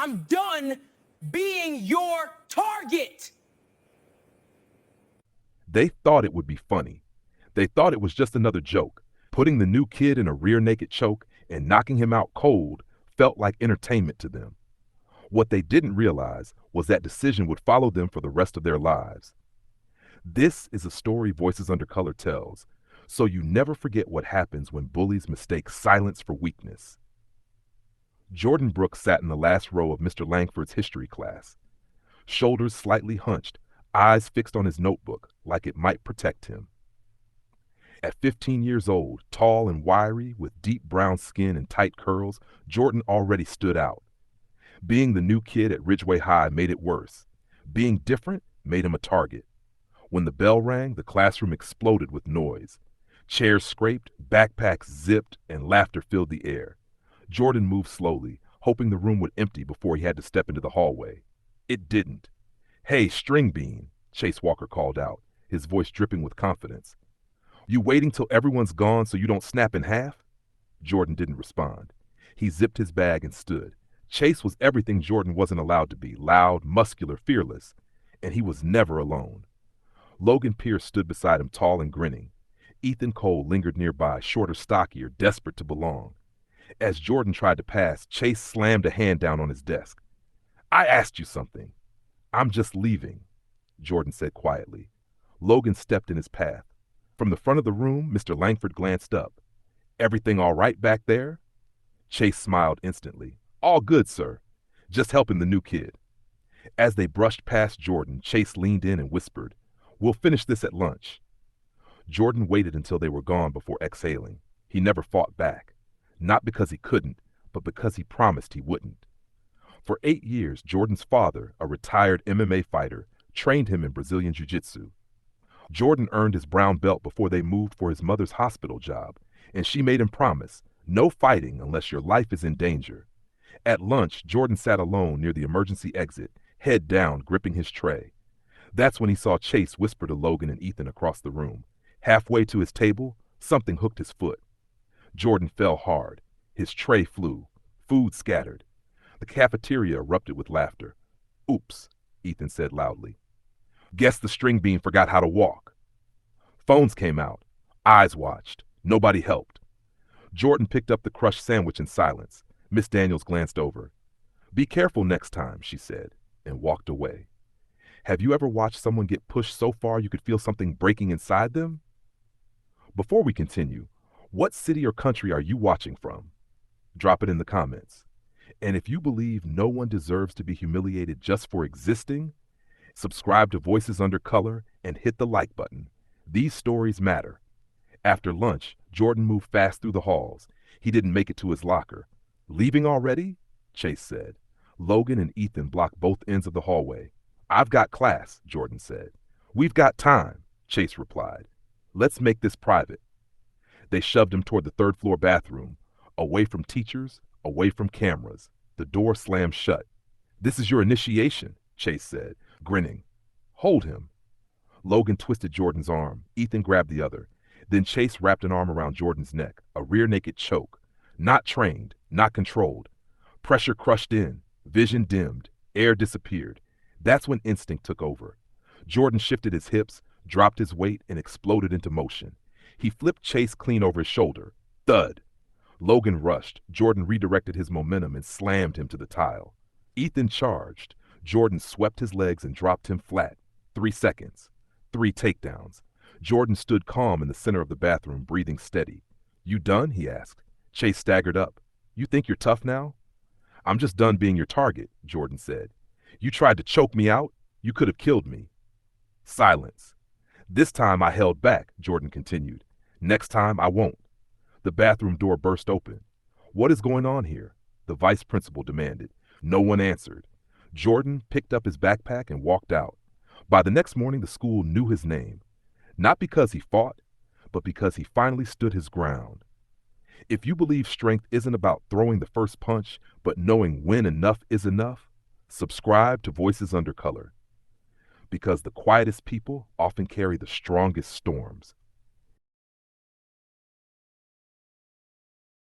I'm done being your target. They thought it would be funny. They thought it was just another joke. Putting the new kid in a rear naked choke and knocking him out cold felt like entertainment to them. What they didn't realize was that decision would follow them for the rest of their lives. This is a story Voices Under Color tells, so you never forget what happens when bullies mistake silence for weakness. Jordan Brooks sat in the last row of Mr. Langford's history class, shoulders slightly hunched, eyes fixed on his notebook like it might protect him. At 15 years old, tall and wiry, with deep brown skin and tight curls, Jordan already stood out. Being the new kid at Ridgeway High made it worse. Being different made him a target. When the bell rang, the classroom exploded with noise. Chairs scraped, backpacks zipped, and laughter filled the air. Jordan moved slowly, hoping the room would empty before he had to step into the hallway. It didn't. "Hey, String Bean," Chase Walker called out, his voice dripping with confidence. "You waiting till everyone's gone so you don't snap in half?" Jordan didn't respond. He zipped his bag and stood. Chase was everything Jordan wasn't allowed to be: loud, muscular, fearless. And he was never alone. Logan Pierce stood beside him, tall and grinning. Ethan Cole lingered nearby, shorter, stockier, desperate to belong. As Jordan tried to pass, Chase slammed a hand down on his desk. "I asked you something." "I'm just leaving," Jordan said quietly. Logan stepped in his path. From the front of the room, Mr. Langford glanced up. "Everything all right back there?" Chase smiled instantly. "All good, sir. Just helping the new kid." As they brushed past Jordan, Chase leaned in and whispered, "We'll finish this at lunch." Jordan waited until they were gone before exhaling. He never fought back. Not because he couldn't, but because he promised he wouldn't. For 8 years, Jordan's father, a retired MMA fighter, trained him in Brazilian Jiu-Jitsu. Jordan earned his brown belt before they moved for his mother's hospital job, and she made him promise, no fighting unless your life is in danger. At lunch, Jordan sat alone near the emergency exit, head down, gripping his tray. That's when he saw Chase whisper to Logan and Ethan across the room. Halfway to his table, something hooked his foot. Jordan fell hard. His tray flew. Food scattered. The cafeteria erupted with laughter. "Oops," Ethan said loudly. "Guess the string bean forgot how to walk." Phones came out. Eyes watched. Nobody helped. Jordan picked up the crushed sandwich in silence. Miss Daniels glanced over. "Be careful next time," she said, and walked away. Have you ever watched someone get pushed so far you could feel something breaking inside them? Before we continue, what city or country are you watching from? Drop it in the comments. And if you believe no one deserves to be humiliated just for existing, subscribe to Voices Under Color and hit the like button. These stories matter. After lunch, Jordan moved fast through the halls. He didn't make it to his locker. "Leaving already?" Chase said. Logan and Ethan blocked both ends of the hallway. "I've got class," Jordan said. "We've got time," Chase replied. "Let's make this private." They shoved him toward the third-floor bathroom, away from teachers, away from cameras. The door slammed shut. "This is your initiation," Chase said, grinning. "Hold him." Logan twisted Jordan's arm. Ethan grabbed the other. Then Chase wrapped an arm around Jordan's neck, a rear naked choke. Not trained, not controlled. Pressure crushed in, vision dimmed, air disappeared. That's when instinct took over. Jordan shifted his hips, dropped his weight, and exploded into motion. He flipped Chase clean over his shoulder. Thud. Logan rushed. Jordan redirected his momentum and slammed him to the tile. Ethan charged. Jordan swept his legs and dropped him flat. 3 seconds. 3 takedowns. Jordan stood calm in the center of the bathroom, breathing steady. "You done?" he asked. Chase staggered up. "You think you're tough now?" "I'm just done being your target," Jordan said. "You tried to choke me out. You could have killed me." Silence. "This time I held back," Jordan continued. "Next time I won't." The bathroom door burst open. "What is going on here?" the vice principal demanded. No one answered. Jordan picked up his backpack and walked out. By the next morning, the school knew his name. Not because he fought, but because he finally stood his ground. If you believe strength isn't about throwing the first punch, but knowing when enough is enough, subscribe to Voices Under Color. Because the quietest people often carry the strongest storms.